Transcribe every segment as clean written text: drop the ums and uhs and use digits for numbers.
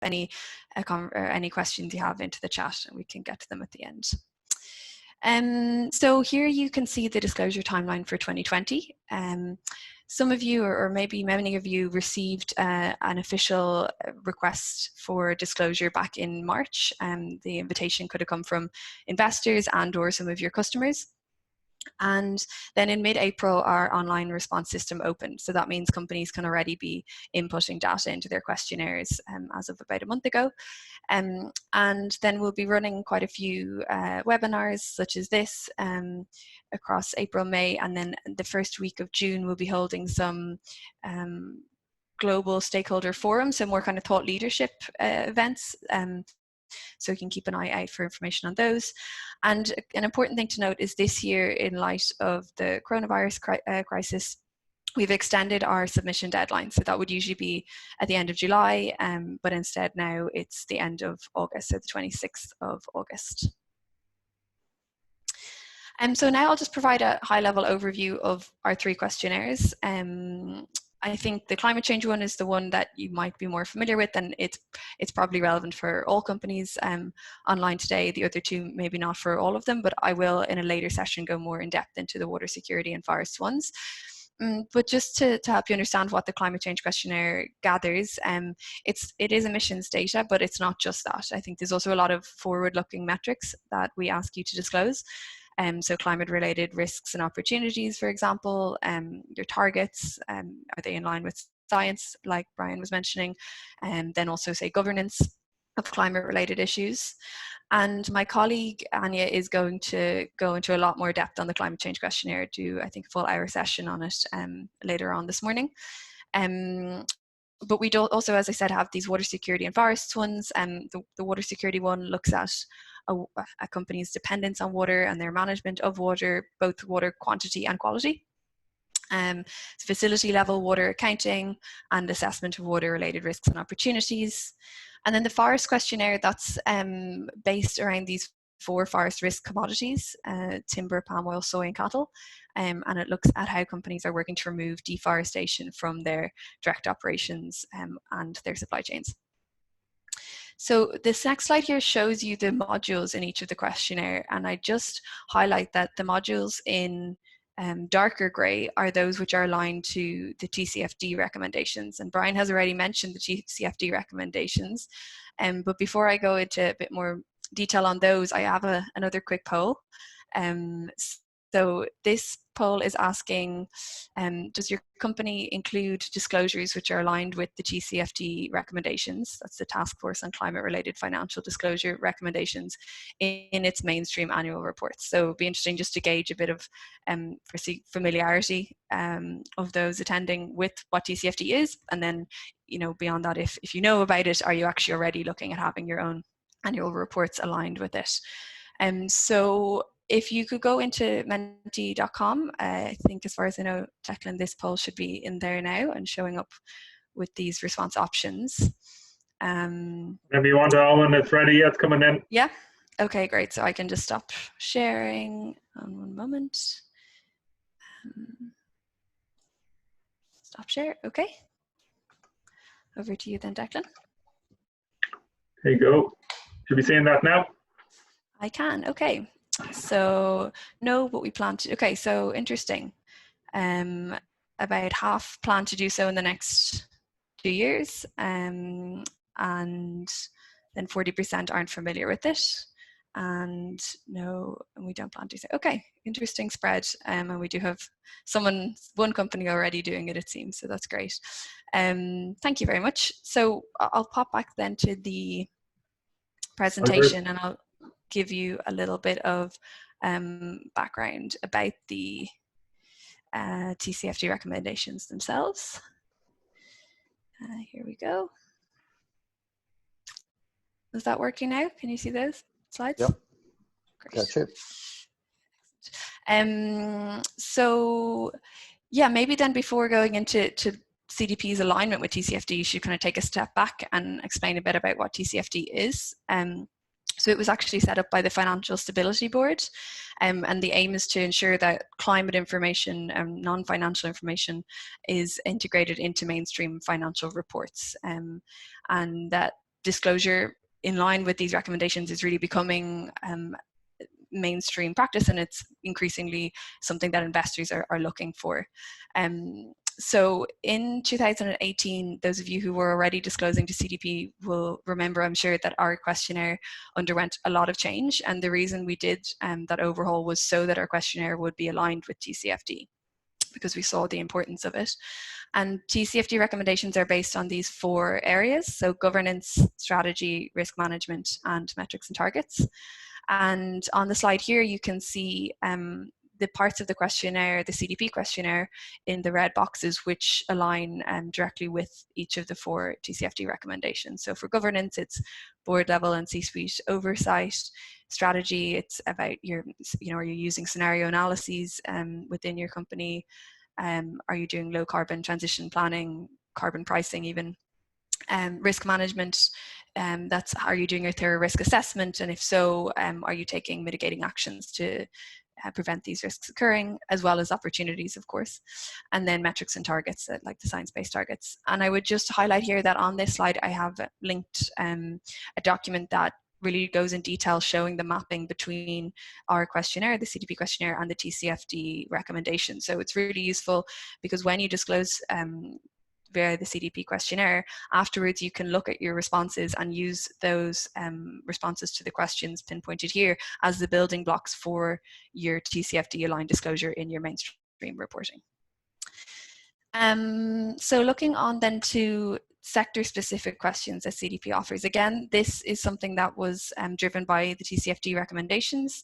any questions you have into the chat, and we can get to them at the end. So here you can see the disclosure timeline for 2020. Some of you, or maybe many of you, received an official request for disclosure back in March. The invitation could have come from investors and or some of your customers. And then in mid-April, our online response system opened. So that means companies can already be inputting data into their questionnaires as of about a month ago. And then we'll be running quite a few webinars such as this across April, May, and then the first week of June we'll be holding some global stakeholder forums, so more kind of thought leadership events. So you can keep an eye out for information on those. And an important thing to note is this year, in light of the coronavirus crisis, we've extended our submission deadline. So that would usually be at the end of July, but instead now it's the end of August, so the 26th of August. So now I'll just provide a high-level overview of our 3 questionnaires. I think the climate change one is the one that you might be more familiar with, and it's probably relevant for all companies online today. The other 2 maybe not for all of them, but I will in a later session go more in depth into the water security and forest ones. But just to help you understand what the climate change questionnaire gathers, it is emissions data, but it's not just that. I think there's also a lot of forward-looking metrics that we ask you to disclose. So climate-related risks and opportunities, for example, your targets, are they in line with science, like Brian was mentioning, and then also say governance of climate-related issues. And my colleague Anya is going to go into a lot more depth on the climate change questionnaire, do I think a full hour session on it later on this morning. But we do also, as I said, have these water security and forests ones. The water security one looks at a company's dependence on water and their management of water, both water quantity and quality. Facility level water accounting and assessment of water related risks and opportunities. And then the forest questionnaire, that's based around these 4 forest risk commodities, timber, palm oil, soy and cattle. And it looks at how companies are working to remove deforestation from their direct operations and their supply chains. So this next slide here shows you the modules in each of the questionnaire, and I just highlight that the modules in darker grey are those which are aligned to the TCFD recommendations. And Brian has already mentioned the TCFD recommendations, but before I go into a bit more detail on those, I have another quick poll. So this poll is asking, does your company include disclosures which are aligned with the TCFD recommendations, that's the Task Force on Climate-Related Financial Disclosure recommendations, in its mainstream annual reports? So it'd be interesting just to gauge a bit of familiarity of those attending with what TCFD is, and then, you know, beyond that, if you know about it, are you actually already looking at having your own annual reports aligned with it? So if you could go into menti.com, I think as far as I know, Declan, this poll should be in there now and showing up with these response options. Whenever you want, Alan, it's ready, it's coming in. Yeah, okay, great. So I can just stop sharing on one moment. Stop share, okay. Over to you then, Declan. There you go. Should be seeing that now? I can, okay. So no, but we plan to, okay, so interesting. About half plan to do so in the next 2 years, and then 40% aren't familiar with it, and no, and we don't plan to. Okay, interesting spread, and we do have one company already doing it, it seems, so that's great. Thank you very much. So I'll pop back then to the presentation, and I'll give you a little bit of background about the TCFD recommendations themselves. Here we go. Is that working now? Can you see those slides? Yep. Great. Gotcha. So yeah, maybe then before going into CDP's alignment with TCFD, you should kind of take a step back and explain a bit about what TCFD is. So it was actually set up by the Financial Stability Board, and the aim is to ensure that climate information and non-financial information is integrated into mainstream financial reports, and that disclosure in line with these recommendations is really becoming mainstream practice, and it's increasingly something that investors are looking for. So in 2018, those of you who were already disclosing to CDP will remember, I'm sure, that our questionnaire underwent a lot of change, and the reason we did that overhaul was so that our questionnaire would be aligned with TCFD, because we saw the importance of it. And TCFD recommendations are based on these 4 areas: so governance, strategy, risk management, and metrics and targets. And on the slide here, you can see the parts of the questionnaire, the CDP questionnaire, in the red boxes, which align directly with each of the 4 TCFD recommendations. So for governance, it's board level and C-suite oversight. Strategy, it's about are you using scenario analyses within your company? Are you doing low carbon transition planning, carbon pricing even? Risk management, that's, are you doing a thorough risk assessment, and if so, are you taking mitigating actions to prevent these risks occurring, as well as opportunities, of course. And then metrics and targets, like the science-based targets. And I would just highlight here that on this slide I have linked a document that really goes in detail showing the mapping between our questionnaire, the CDP questionnaire, and the TCFD recommendation. So it's really useful, because when you disclose via the CDP questionnaire, afterwards you can look at your responses and use those responses to the questions pinpointed here as the building blocks for your TCFD aligned disclosure in your mainstream reporting. So looking on then to sector-specific questions that CDP offers. Again, this is something that was driven by the TCFD recommendations.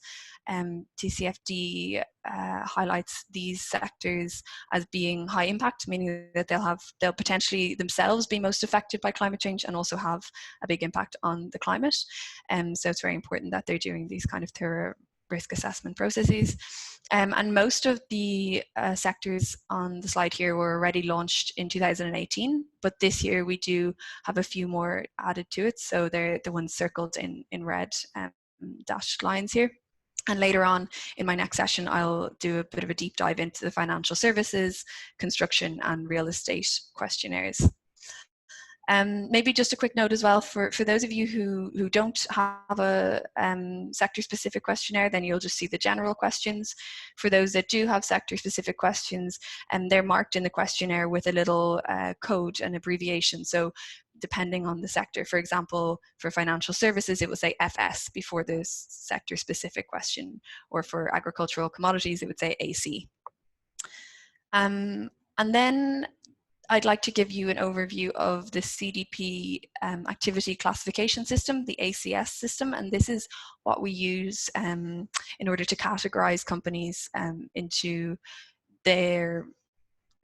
TCFD highlights these sectors as being high impact, meaning that they'll potentially themselves be most affected by climate change and also have a big impact on the climate. So it's very important that they're doing these kind of thorough risk assessment processes. And most of the sectors on the slide here were already launched in 2018, but this year we do have a few more added to it. So they're the ones circled in red dashed lines here. And later on in my next session, I'll do a bit of a deep dive into the financial services, construction, and real estate questionnaires. Maybe just a quick note as well for those of you who don't have a sector-specific questionnaire, then you'll just see the general questions. For those that do have sector-specific questions, they're marked in the questionnaire with a little code, an abbreviation. So depending on the sector, for example, for financial services, it would say FS before the sector-specific question, or for agricultural commodities, it would say AC. And then I'd like to give you an overview of the CDP Activity Classification System, the ACS system, and this is what we use in order to categorize companies into their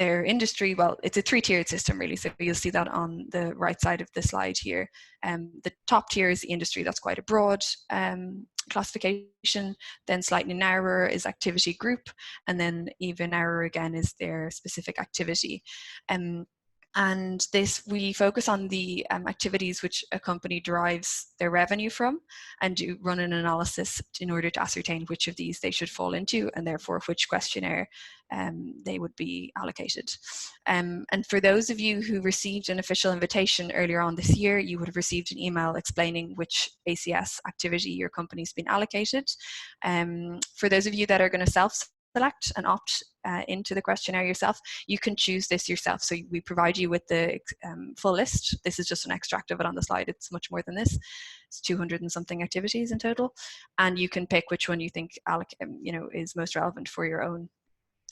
industry. Well, it's a 3-tiered system really, so you'll see that on the right side of the slide here. The top tier is the industry, that's quite a broad classification. Then slightly narrower is activity group, and then even narrower again is their specific activity. And this, we focus on the activities which a company derives their revenue from, and do run an analysis in order to ascertain which of these they should fall into, and therefore which questionnaire they would be allocated. And for those of you who received an official invitation earlier on this year, you would have received an email explaining which ACS activity your company's been allocated. For those of you that are going to select and opt into the questionnaire yourself, you can choose this yourself. So we provide you with the full list. This is just an extract of it on the slide. It's much more than this. It's 200 and something activities in total, and you can pick which one you think is most relevant for your own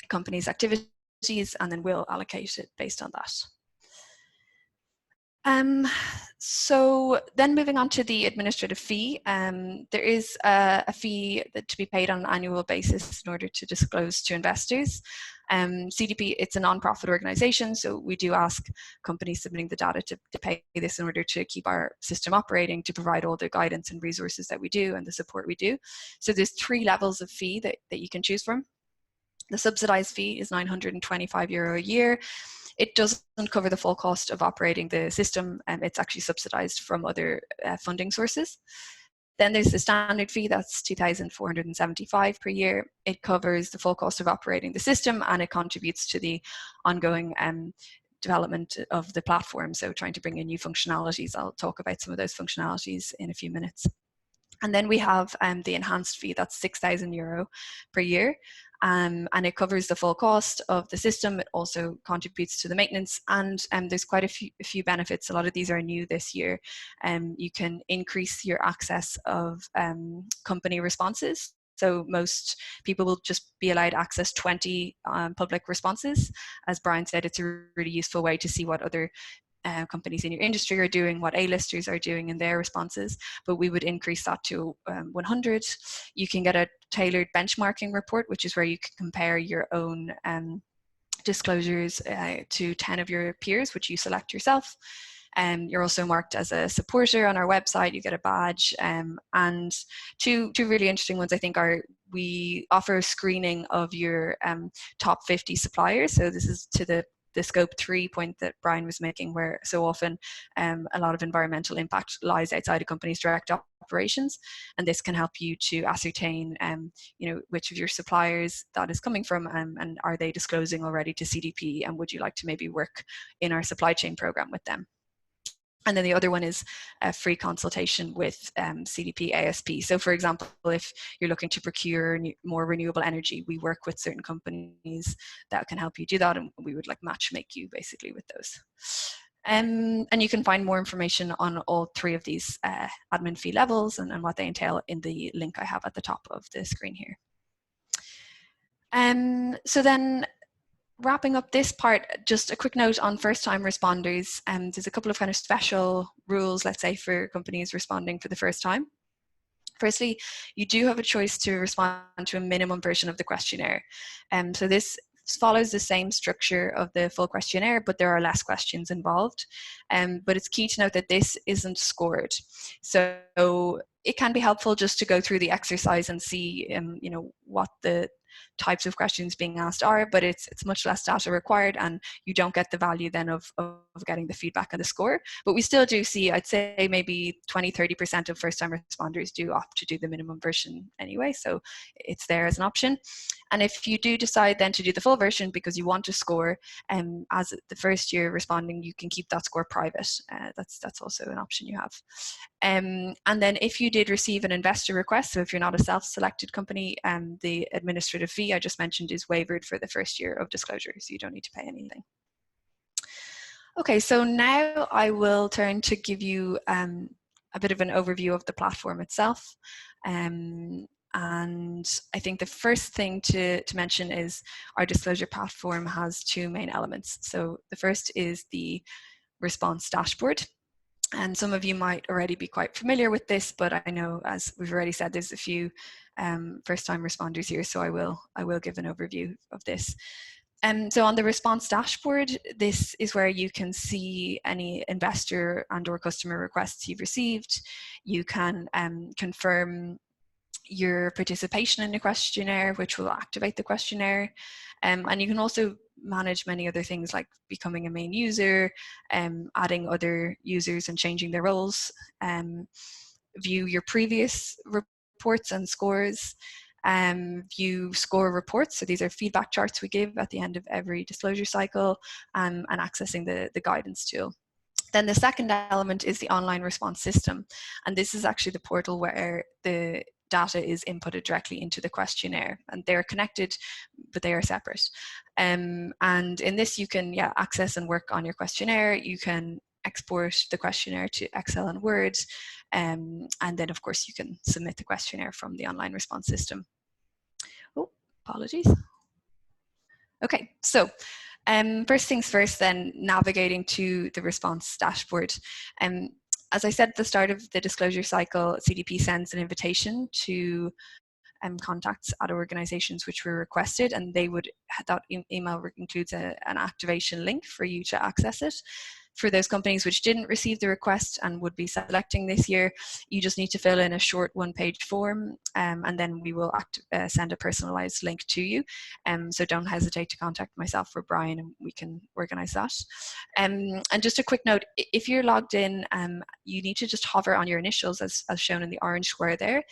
company's activities, and then we'll allocate it based on that. So then moving on to the administrative fee, there is a fee to be paid on an annual basis in order to disclose to investors. CDP, it's a non-profit organization, so we do ask companies submitting the data to pay this in order to keep our system operating, to provide all the guidance and resources that we do and the support we do. So there's 3 levels of fee that you can choose from. The subsidized fee is €925 a year. It doesn't cover the full cost of operating the system, and it's actually subsidized from other funding sources. Then there's the standard fee, that's €2,475 per year. It covers the full cost of operating the system, and it contributes to the ongoing development of the platform, so trying to bring in new functionalities. I'll talk about some of those functionalities in a few minutes. And then we have the enhanced fee, that's €6,000 per year. And it covers the full cost of the system. It also contributes to the maintenance, and there's quite a few benefits. A lot of these are new this year. You can increase your access of company responses. So most people will just be allowed access 20 public responses. As Brian said, it's a really useful way to see what other companies in your industry are doing, what A-listers are doing in their responses, but we would increase that to 100. You can get a tailored benchmarking report, which is where you can compare your own disclosures to 10 of your peers, which you select yourself. You're also marked as a supporter on our website. You get a badge. And two really interesting ones, I think, are we offer a screening of your top 50 suppliers. So this is to the scope 3 point that Brian was making, where so often a lot of environmental impact lies outside a company's direct operations, and this can help you to ascertain which of your suppliers that is coming from, and are they disclosing already to CDP, and would you like to maybe work in our supply chain program with them. And then the other one is a free consultation with CDP ASP. So for example, if you're looking to procure more renewable energy, we work with certain companies that can help you do that, and we would match make you basically with those. And you can find more information on all 3 of these admin fee levels and what they entail in the link I have at the top of the screen here. So then, wrapping up this part, just a quick note on first-time responders. There's a couple of kind of special rules, let's say, for companies responding for the first time. Firstly, you do have a choice to respond to a minimum version of the questionnaire. So this follows the same structure of the full questionnaire, but there are less questions involved. But it's key to note that this isn't scored. So it can be helpful just to go through the exercise and see what the types of questions being asked are, but it's much less data required, and you don't get the value then of getting the feedback and the score. But we still do see, I'd say maybe 20-30% of first-time responders do opt to do the minimum version anyway, so it's there as an option. And if you do decide then to do the full version because you want to score, as the first year responding, you can keep that score private. That's also an option you have. And then if you did receive an investor request, so if you're not a self-selected company, the administrative fee I just mentioned is waived for the first year of disclosure, so you don't need to pay anything. Okay, so now I will turn to give you a bit of an overview of the platform itself. And I think the first thing to mention is our disclosure platform has 2 main elements. So the first is the response dashboard. And some of you might already be quite familiar with this, but I know, as we've already said, there's a few first-time responders here, so I will give an overview of this. So on the response dashboard, this is where you can see any investor and/or customer requests you've received. You can confirm your participation in the questionnaire, which will activate the questionnaire. And you can also manage many other things like becoming a main user, adding other users and changing their roles, view your previous reports and scores, view score reports. So these are feedback charts we give at the end of every disclosure cycle, and accessing the guidance tool. Then the second element is the online response system. And this is actually the portal where the data is inputted directly into the questionnaire, and they're connected, but they are separate. And in this, you can access and work on your questionnaire. You can export the questionnaire to Excel and Word, and then of course you can submit the questionnaire from the online response system. Oh, apologies. Okay, so first things first, then, navigating to the response dashboard. As I said at the start of the disclosure cycle, CDP sends an invitation to contacts at organizations which were requested, and that email includes an activation link for you to access it. For those companies which didn't receive the request and would be selecting this year, you just need to fill in a short 1-page form, and then we will send a personalized link to you. So don't hesitate to contact myself or Brian, and we can organize that. And just a quick note, if you're logged in, you need to just hover on your initials as shown in the orange square there,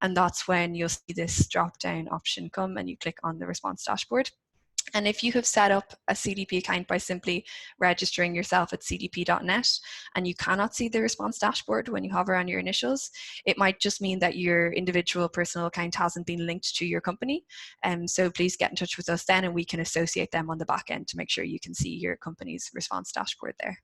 and that's when you'll see this drop-down option come, and you click on the response dashboard. And if you have set up a CDP account by simply registering yourself at cdp.net and you cannot see the response dashboard when you hover on your initials, it might just mean that your individual personal account hasn't been linked to your company. So please get in touch with us then and we can associate them on the back end to make sure you can see your company's response dashboard there.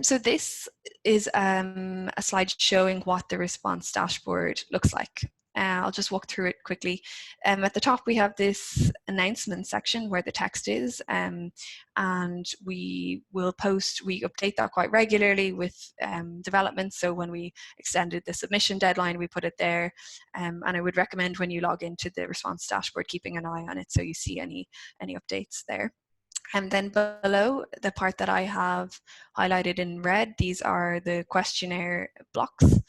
So this is a slide showing what the response dashboard looks like. I'll just walk through it quickly. At the top, we have this announcement section where the text is, and we update that quite regularly with developments. So when we extended the submission deadline, we put it there. And I would recommend when you log into the response dashboard, keeping an eye on it so you see any updates there. And then below, the part that I have highlighted in red, these are the questionnaire blocks.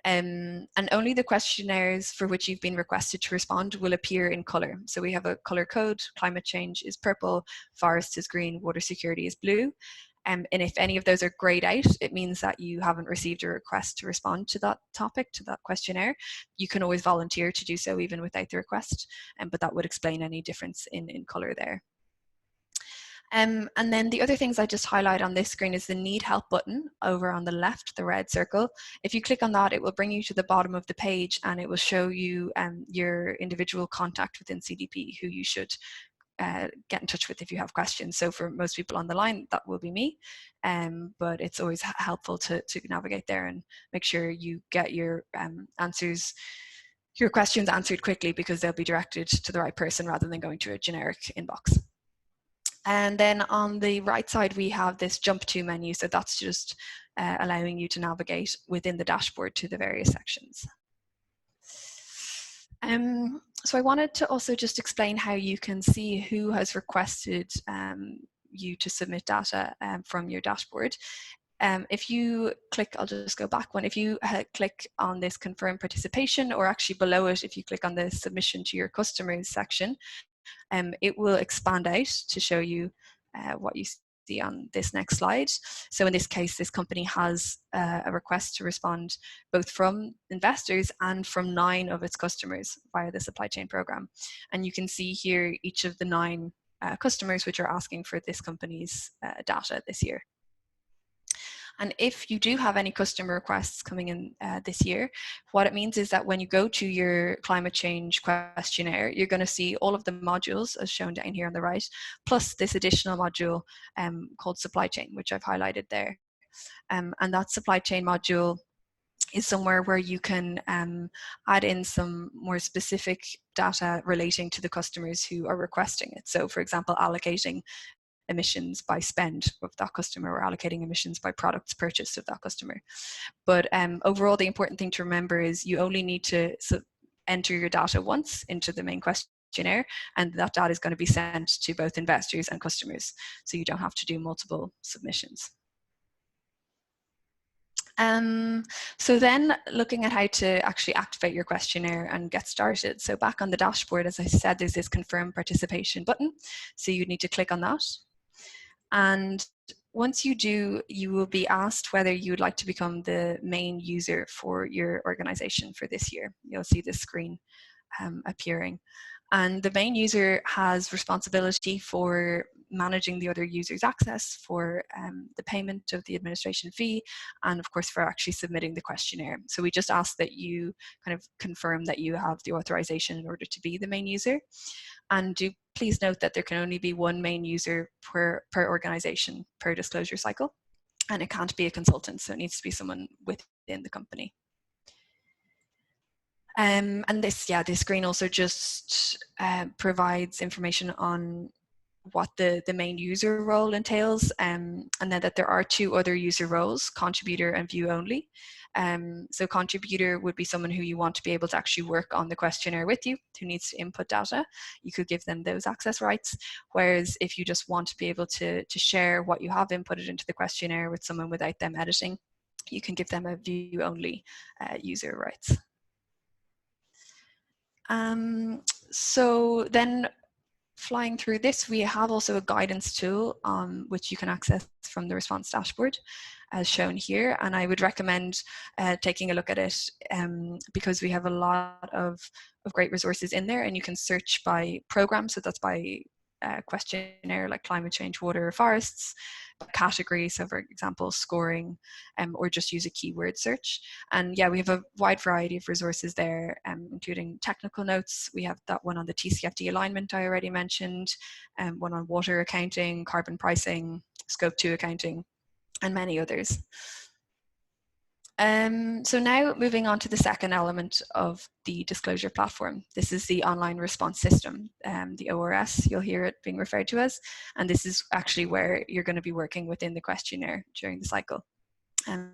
And only the questionnaires for which you've been requested to respond will appear in color. So we have a color code: climate change is purple, forest is green, water security is blue. And if any of those are grayed out, it means that you haven't received a request to respond to that topic, to that questionnaire. You can always volunteer to do so even without the request, but that would explain any difference in color there. And then the other things I just highlight on this screen is the need help button over on the left, the red circle. If you click on that, it will bring you to the bottom of the page and it will show you your individual contact within CDP who you should get in touch with if you have questions. So for most people on the line, that will be me, but it's always helpful to navigate there and make sure you get your questions answered quickly, because they'll be directed to the right person rather than going to a generic inbox. And then on the right side, we have this jump to menu. So that's just allowing you to navigate within the dashboard to the various sections. So I wanted to also just explain how you can see who has requested you to submit data from your dashboard. If you click, I'll just go back one. If you click on this confirm participation, or actually below it, if you click on the submission to your customers section, it will expand out to show you what you see on this next slide. So in this case, this company has a request to respond both from investors and from 9 of its customers via the supply chain program. And you can see here each of the 9 customers which are asking for this company's data this year. And if you do have any customer requests coming in this year, what it means is that when you go to your climate change questionnaire, you're going to see all of the modules as shown down here on the right, plus this additional module called supply chain, which I've highlighted there. And that supply chain module is somewhere where you can add in some more specific data relating to the customers who are requesting it. So for example, allocating emissions by spend of that customer, or allocating emissions by products purchased of that customer. But overall, the important thing to remember is you only need to enter your data once into the main questionnaire, and that data is going to be sent to both investors and customers. So you don't have to do multiple submissions. So then looking at how to actually activate your questionnaire and get started. So back on the dashboard, as I said, there's this confirm participation button. So you need to click on that. And once you do, you will be asked whether you would like to become the main user for your organization for this year. You'll see this screen appearing. And the main user has responsibility for managing the other users' access, for the payment of the administration fee, and of course for actually submitting the questionnaire. So we just ask that you kind of confirm that you have the authorization in order to be the main user. And do please note that there can only be one main user per organization per disclosure cycle, and it can't be a consultant, so it needs to be someone within the company. And this screen also just provides information on what the main user role entails, and then that there are 2 other user roles, contributor and view only. So contributor would be someone who you want to be able to actually work on the questionnaire with you, who needs to input data. You could give them those access rights. Whereas if you just want to be able to share what you have inputted into the questionnaire with someone without them editing, you can give them a view only user rights. So then flying through this, we have also a guidance tool which you can access from the response dashboard. as shown here, and I would recommend taking a look at it because we have a lot of great resources in there, and you can search by program, so that's by questionnaire like climate change, water, forests, category, so for example scoring, or just use a keyword search. And yeah, we have a wide variety of resources there, including technical notes. We have that one on the TCFD alignment I already mentioned, one on water accounting, carbon pricing, scope 2 accounting, and many others. So now moving on to the second element of the disclosure platform. This is the online response system, the ORS, you'll hear it being referred to as, and this is actually where you're going to be working within the questionnaire during the cycle.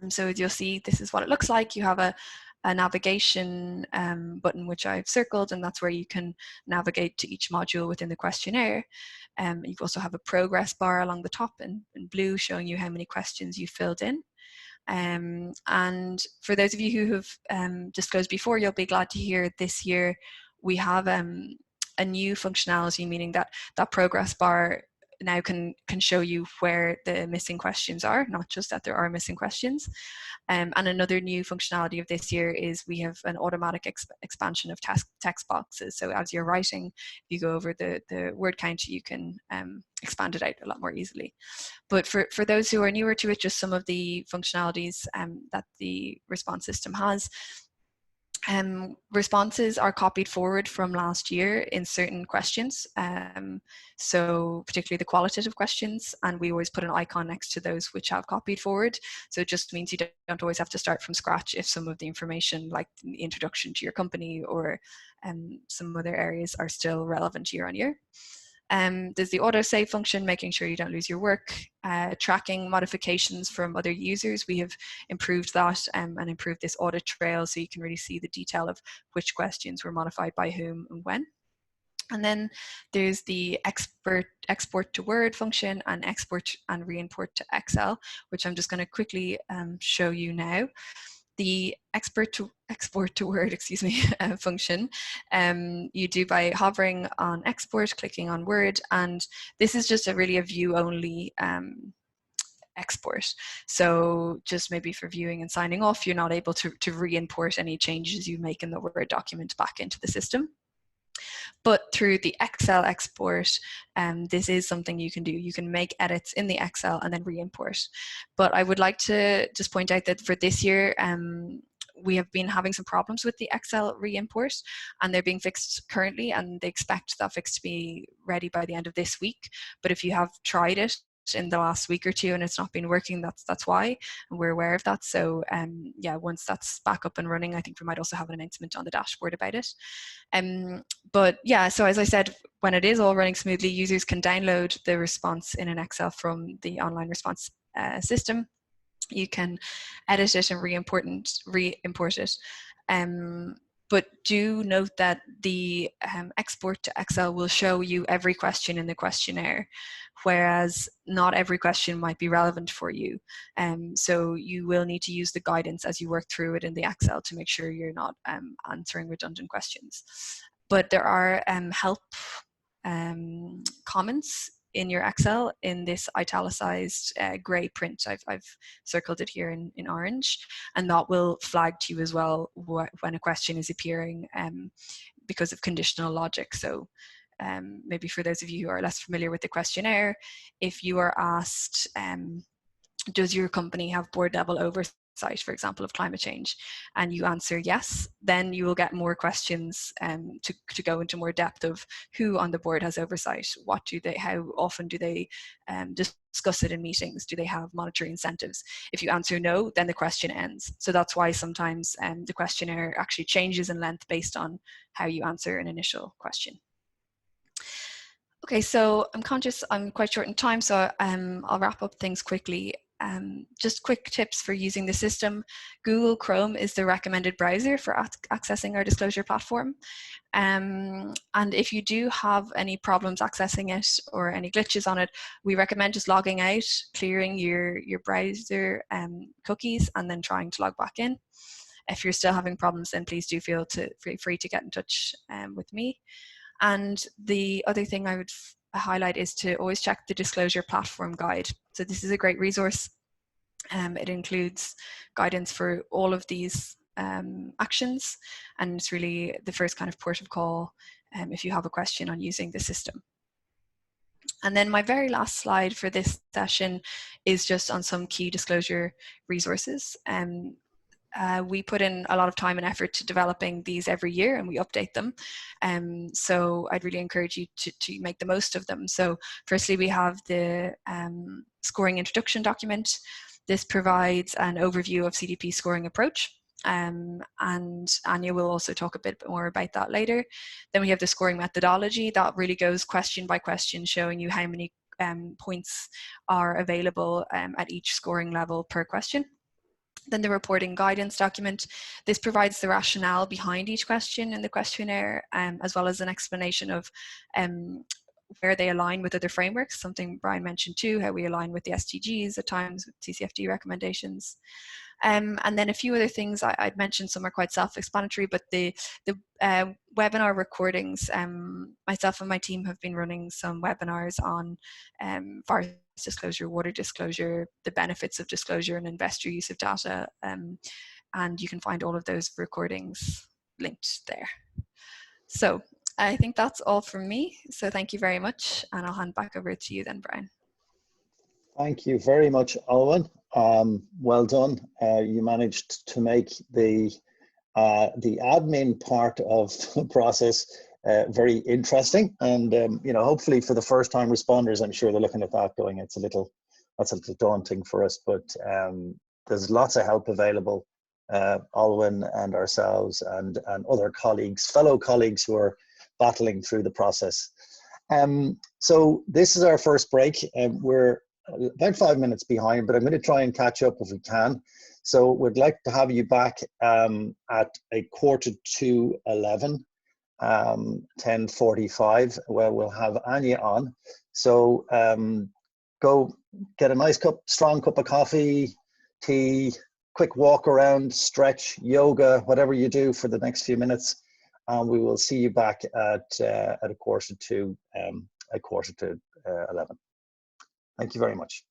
So as you'll see, this is what it looks like. You have a navigation button which I've circled, and that's where you can navigate to each module within the questionnaire. You also have a progress bar along the top in blue showing you how many questions you filled in. And for those of you who have disclosed before, you'll be glad to hear this year we have a new functionality, meaning that that progress bar now can show you where the missing questions are, not just that there are missing questions. And another new functionality of this year is we have an automatic expansion of text boxes. So as you're writing, if you go over the word count, you can expand it out a lot more easily. But for those who are newer to it, just some of the functionalities that the response system has. Responses are copied forward from last year in certain questions, so particularly the qualitative questions, and we always put an icon next to those which have copied forward. So it just means you don't always have to start from scratch if some of the information, like the introduction to your company or some other areas, are still relevant year on year. There's the autosave function, making sure you don't lose your work, tracking modifications from other users. We have improved that and improved this audit trail so you can really see the detail of which questions were modified by whom and when. And then there's the export to Word function and export and re-import to Excel, which I'm just going to quickly show you now. The export to Word, excuse me, function, you do by hovering on export, clicking on Word, and this is just really a view only export. So just maybe for viewing and signing off, you're not able to re-import any changes you make in the Word document back into the system. But through the Excel export, this is something you can do. You can make edits in the Excel and then re-import. But I would like to just point out that for this year, we have been having some problems with the Excel re-import, and they're being fixed currently, and they expect that fix to be ready by the end of this week. But if you have tried it in the last week or two and it's not been working, that's why, and we're aware of that. So yeah, once that's back up and running, I think we might also have an announcement on the dashboard about it. But yeah, so as I said, when it is all running smoothly, users can download the response in an Excel from the online response system. You can edit it and re-import it. But do note that the export to Excel will show you every question in the questionnaire, whereas not every question might be relevant for you. So you will need to use the guidance as you work through it in the Excel to make sure you're not answering redundant questions. But there are help comments in your Excel in this italicized gray print. I've circled it here in orange, and that will flag to you as well when a question is appearing because of conditional logic. So maybe for those of you who are less familiar with the questionnaire, if you are asked, does your company have board level oversight, for example, of climate change, and you answer yes, then you will get more questions to go into more depth of who on the board has oversight, how often do they discuss it in meetings, do they have monetary incentives. If you answer no, then the question ends. So that's why sometimes the questionnaire actually changes in length based on how you answer an initial question. Okay, so I'm conscious I'm quite short in time, so I'll wrap up things quickly. Just quick tips for using the system. Google Chrome is the recommended browser for accessing our disclosure platform. And if you do have any problems accessing it or any glitches on it, we recommend just logging out, clearing your browser cookies, and then trying to log back in. If you're still having problems, then please do feel free to get in touch with me. And the other thing I would highlight is to always check the disclosure platform guide. So this is a great resource It includes guidance for all of these actions, and it's really the first kind of port of call if you have a question on using the system. And then my very last slide for this session is just on some key disclosure resources. We put in a lot of time and effort to developing these every year, and we update them. So I'd really encourage you to make the most of them. So firstly, we have the scoring introduction document. This provides an overview of CDP scoring approach. And Anya will also talk a bit more about that later. Then we have the scoring methodology that really goes question by question, showing you how many points are available at each scoring level per question. Then the reporting guidance document. This provides the rationale behind each question in the questionnaire, as well as an explanation of where they align with other frameworks, something Brian mentioned too, how we align with the SDGs at times with TCFD recommendations. And then a few other things I'd mentioned, some are quite self-explanatory, but the webinar recordings, myself and my team have been running some webinars on forest disclosure, water disclosure, the benefits of disclosure and investor use of data, and you can find all of those recordings linked there. So I think that's all from me. So thank you very much, and I'll hand back over to you then, Brian. Thank you very much, Owen. Well done. You managed to make the admin part of the process very interesting, and you know, hopefully for the first-time responders, I'm sure they're looking at that going, that's a little daunting for us, but there's lots of help available. Alwyn and ourselves and other colleagues, fellow colleagues who are battling through the process. So this is our first break, and we're about 5 minutes behind, but I'm going to try and catch up if we can. So we'd like to have you back at 11:45, 10:45, where we'll have Anya on. So go get a nice strong cup of coffee, tea, quick walk around, stretch, yoga, whatever you do for the next few minutes. We will see you back at 11:15. Thank you very much.